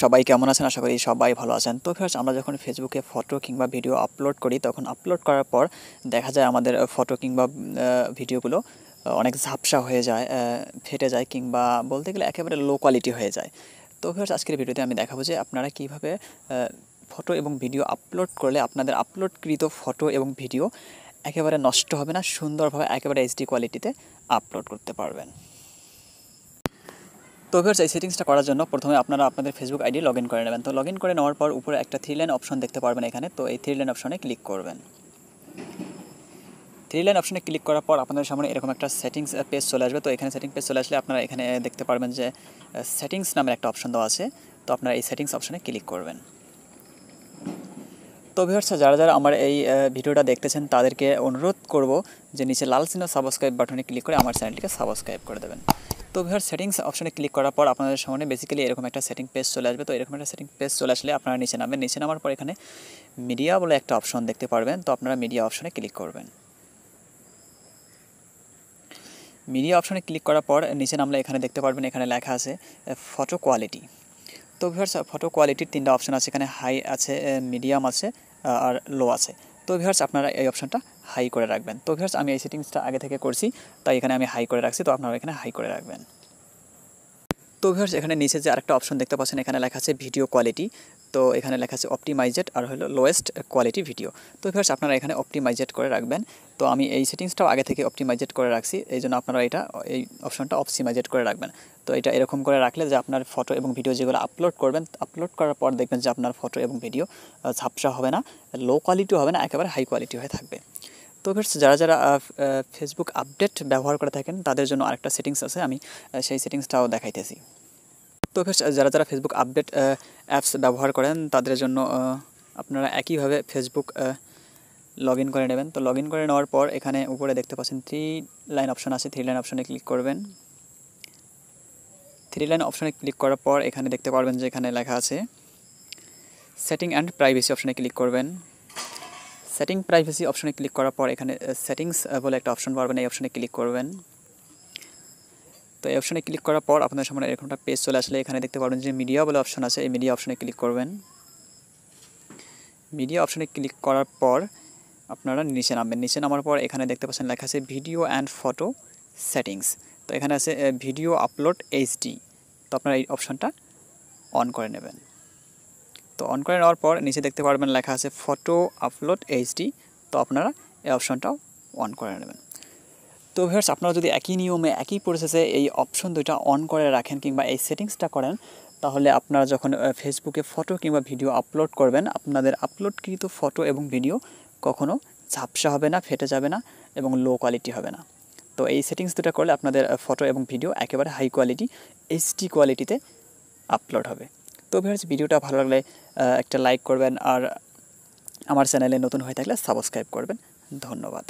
সবাই কেমন আছেন? আশা করি সবাই ভালো আছেন। তো ভিউয়ার্স, আমরা যখন ফেসবুকে ফটো কিংবা ভিডিও আপলোড করি, তখন আপলোড করার পর দেখা যায় আমাদের ফটো কিংবা ভিডিওগুলো অনেক ঝাপসা হয়ে যায়, ফেটে যায় কিংবা বলতে গেলে একেবারে লো কোয়ালিটি হয়ে যায়। তো ভিউয়ার্স, আজকের ভিডিওতে আমি দেখাবো যে আপনারা কীভাবে ফটো এবং ভিডিও আপলোড করলে আপনাদের আপলোডকৃত ফটো এবং ভিডিও একেবারে নষ্ট হবে না, সুন্দরভাবে একেবারে এইচডি কোয়ালিটিতে আপলোড করতে পারবেন। তো ভিউয়ার্স, এই সেটিংসটা করার জন্য প্রথমে আপনারা আপনাদের ফেসবুক আইডি লগ ইন করে নেবেন। তো লগ ইন করে নেওয়ার পর উপরে একটা 3 লাইন অপশন দেখতে পারবেন এখানে। তো এই 3 লাইন অপশনে ক্লিক করবেন। 3 লাইন অপশনে ক্লিক করার পর আপনাদের সামনে এরকম একটা সেটিংস পেজ চলে আসবে। তো এখানে সেটিং পেজ চলে আসলে আপনারা এখানে দেখতে পারবেন যে সেটিংস নামের একটা অপশন দেওয়া আছে। তো আপনারা এই সেটিংস অপশনে ক্লিক করবেন। তো ভিউয়ার্স, যারা আমার এই ভিডিওটা দেখতেছেন তাদেরকে অনুরোধ করব যে নিচে লাল চিহ্ন সাবস্ক্রাইব বাটনে ক্লিক করে আমার চ্যানেলটিকে সাবস্ক্রাইব করে দেবেন। তো ভিউয়ার্স, সেটিংস অপশনে ক্লিক করার পর আপনাদের সামনে বেসিক্যালি এরকম একটা সেটিং পেজ চলে আসবে। তো এরকম একটা সেটিং পেজ চলে আসলে আপনারা নিচে নামবেন। নিচে নামার পর এখানে মিডিয়া বলে একটা অপশন দেখতে পারবেন। তো আপনারা মিডিয়া অপশনে ক্লিক করবেন। মিডিয়া অপশনে ক্লিক করার পর নিচে নামলে এখানে দেখতে পারবেন এখানে লেখা আছে ফটো কোয়ালিটি। তো ভিউয়ার্স, ফটো কোয়ালিটির 3টা অপশন আছে এখানে, হাই আছে, মিডিয়াম আছে আর লো আছে। তো ভিউয়ার্স, আপনারা এই অপশনটা হাই করে রাখবেন। তো ভিউয়ার্স, আমি এই সেটিংসটা আগে থেকে করছি, তাই এখানে আমি হাই করে রাখছি। তো আপনারা এখানে হাই করে রাখবেন। তো ভিউয়ার্স, এখানে নিচে যে আরেকটা অপশন দেখতে পাচ্ছেন এখানে লেখা আছে ভিডিও কোয়ালিটি। তো এখানে লেখা আছে অপটিমাইজড আর হলো লোয়েস্ট কোয়ালিটি ভিডিও। তো ভিউয়ার্স, আপনারা এখানে অপটিমাইজড করে রাখবেন। তো আমি এই সেটিংসটাও আগে থেকে অপটিমাইজড করে রাখছি, এই জন্য আপনারা এই অপশনটা অপটিমাইজড করে রাখবেন। তো এটা এরকম করে রাখলে যে আপনার ফটো এবং ভিডিও যেগুলো আপলোড করবেন, আপলোড করার পর দেখবেন যে আপনার ফটো এবং ভিডিও ঝাপসা হবে না, লো কোয়ালিটিও হবে না, একেবারে হাই কোয়ালিটি হয়ে থাকবে। তো ভিউয়ার্স, যারা ফেসবুক আপডেট ব্যবহার করে থাকেন তাদের জন্য আরেকটা সেটিংস আছে, আমি সেই সেটিংসটাও দেখাইতেছি। তো ভিউয়ার্স, যারা ফেসবুক আপডেট অ্যাপস ব্যবহার করেন তাদের জন্য আপনারা একইভাবে ফেসবুক লগ ইন করে নেবেন। তো লগ ইন করে নেওয়ার পর এখানে উপরে দেখতে পাচ্ছেন 3 লাইন অপশন আছে। 3 লাইন অপশনে ক্লিক করবেন। 3 লাইন অপশনে ক্লিক করার পর এখানে দেখতে পারবেন যে এখানে লেখা আছে সেটিং অ্যান্ড প্রাইভেসি অপশনে ক্লিক করবেন। সেটিং প্রাইভেসি অপশনে ক্লিক করার পর এখানে সেটিংস বলে একটা অপশন পাবেন, এই অপশনে ক্লিক করবেন। তো এই অপশনে ক্লিক করার পর আপনাদের সামনে এরকম একটা পেজ চলে আসলে এখানে দেখতে পারবেন যে মিডিয়া বলে অপশন আছে, এই মিডিয়া অপশনে ক্লিক করবেন। মিডিয়া অপশনে ক্লিক করার পর আপনারা নিচে নামবেন। নিচে নামার পর এখানে দেখতে পাচ্ছেন লেখা আছে ভিডিও অ্যান্ড ফটো সেটিংস। তো এখানে আছে ভিডিও আপলোড এইচডি। তো আপনারা এই অপশনটা অন করে নেবেন। তো অন করে নেওয়ার পর নিচে দেখতে পারবেন লেখা আছে ফটো আপলোড এইচডি। তো আপনারা এই অপশনটাও অন করে নেবেন। তো ভিউয়ার্স, আপনারা যদি একই নিয়মে একই প্রসেসে এই অপশন দুইটা অন করে রাখেন কিংবা এই সেটিংসটা করেন, তাহলে আপনারা যখন ফেসবুকে ফটো কিংবা ভিডিও আপলোড করবেন, আপনাদের আপলোডকৃত ফটো এবং ভিডিও কখনো ঝাপসা হবে না, ফেটে যাবে না এবং লো কোয়ালিটি হবে না। তো এই সেটিংস দুটো করলে আপনাদের ফটো এবং ভিডিও একেবারে হাই কোয়ালিটি এইচডি কোয়ালিটিতে আপলোড হবে। তো ভিউয়ার্স, ভিডিওটা ভালো লাগলে একটা লাইক করবেন আর আমার চ্যানেলে নতুন হয়ে থাকলে সাবস্ক্রাইব করবেন। ধন্যবাদ।